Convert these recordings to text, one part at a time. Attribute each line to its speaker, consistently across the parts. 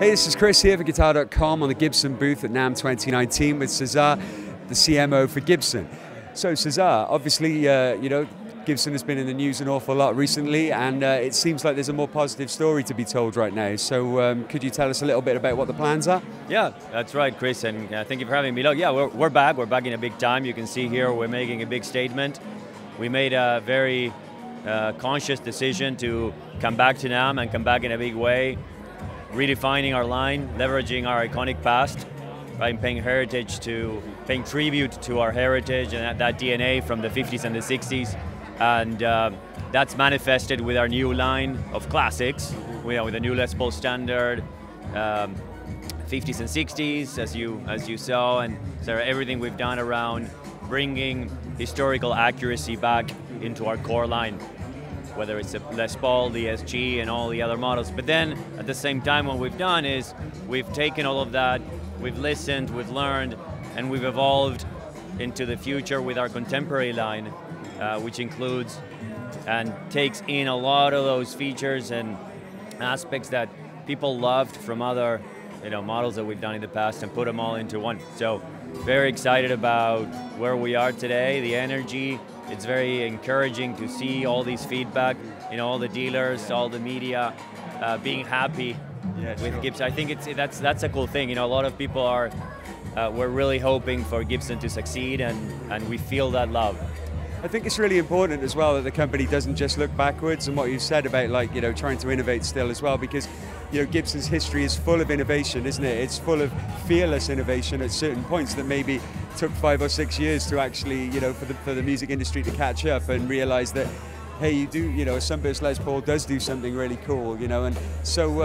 Speaker 1: Hey, this is Chris here for Guitar.com on the Gibson booth at NAMM 2019 with Cesar, the CMO for Gibson. So Cesar, obviously, Gibson has been in the news an awful lot recently, and it seems like there's a more positive story to be told right now. So could you tell us a little bit about what the plans are?
Speaker 2: Yeah, that's right, Chris, and thank you for having me. Look, yeah, we're back. We're back in a big time. You can see here we're making a big statement. We made a very conscious decision to come back to NAMM and come back in a big way, redefining our line, leveraging our iconic past, right, paying tribute to our heritage and that DNA from the 50s and the 60s. And that's manifested with our new line of classics, with the new Les Paul Standard, 50s and 60s, as you saw, and so everything we've done around bringing historical accuracy back into our core line, whether it's the Les Paul, the SG, and all the other models. But then, at the same time, what we've done is we've taken all of that, we've listened, we've learned, and we've evolved into the future with our contemporary line, which includes and takes in a lot of those features and aspects that people loved from other models that we've done in the past and put them all into one. So very excited about where we are today, the energy. It's very encouraging to see all these feedback, all the dealers, all the media being happy with Gibson. I think that's a cool thing. A lot of people we're really hoping for Gibson to succeed, and we feel that love.
Speaker 1: I think it's really important as well that the company doesn't just look backwards, and what you said about trying to innovate still as well, because Gibson's history is full of innovation, isn't it? It's full of fearless innovation at certain points that maybe took 5 or 6 years to actually, for the music industry to catch up and realize that, hey, a Sunburst Les Paul does do something really cool, and so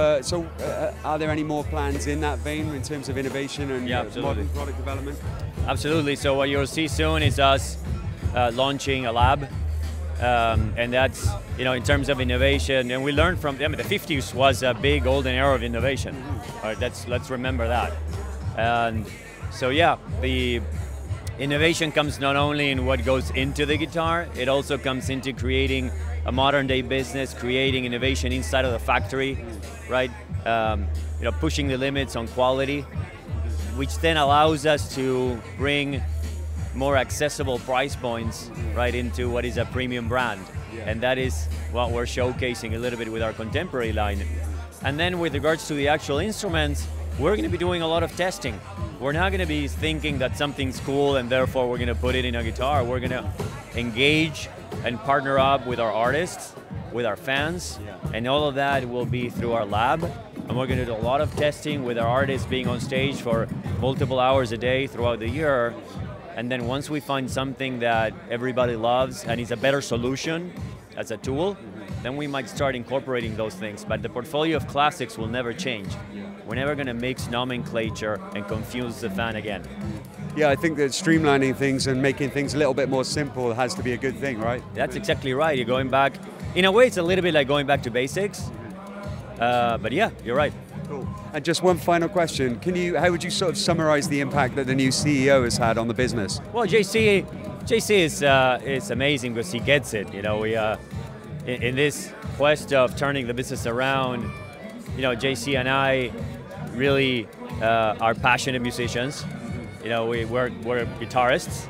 Speaker 1: are there any more plans in that vein in terms of innovation and modern product development? Absolutely.
Speaker 2: So what you'll see soon is us launching a lab, and that's in terms of innovation, and we learned from them. The 50s was a big golden era of innovation. All right, let's remember that. And so yeah, the innovation comes not only in what goes into the guitar, it also comes into creating a modern day business, creating innovation inside of the factory, right? Pushing the limits on quality, which then allows us to bring more accessible price points right into what is a premium brand. And that is what we're showcasing a little bit with our contemporary line. And then with regards to the actual instruments, we're going to be doing a lot of testing. We're not going to be thinking that something's cool and therefore we're going to put it in a guitar. We're going to engage and partner up with our artists, with our fans, and all of that will be through our lab. And we're going to do a lot of testing with our artists being on stage for multiple hours a day throughout the year. And then once we find something that everybody loves and is a better solution as a tool, then we might start incorporating those things. But the portfolio of classics will never change. We're never going to mix nomenclature and confuse the fan again.
Speaker 1: Yeah, I think that streamlining things and making things a little bit more simple has to be a good thing, right?
Speaker 2: That's exactly right. You're going back, in a way it's a little bit like going back to basics. But yeah, you're right.
Speaker 1: Cool. And just one final question. How would you sort of summarize the impact that the new CEO has had on the business?
Speaker 2: Well, JC is amazing because he gets it. In this quest of turning the business around, JC and I really are passionate musicians. We're guitarists,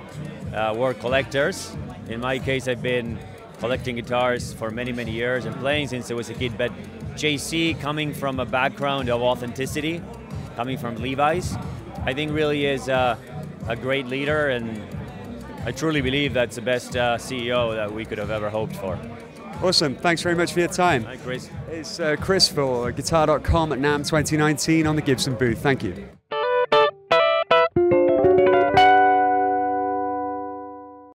Speaker 2: we're collectors. In my case, I've been collecting guitars for many, many years and playing since I was a kid. But JC, coming from a background of authenticity, coming from Levi's, I think really is a great leader, and I truly believe that's the best CEO that we could have ever hoped for.
Speaker 1: Awesome. Thanks very much for your time.
Speaker 2: Hi, Chris.
Speaker 1: It's Chris for Guitar.com at NAMM 2019 on the Gibson booth. Thank you.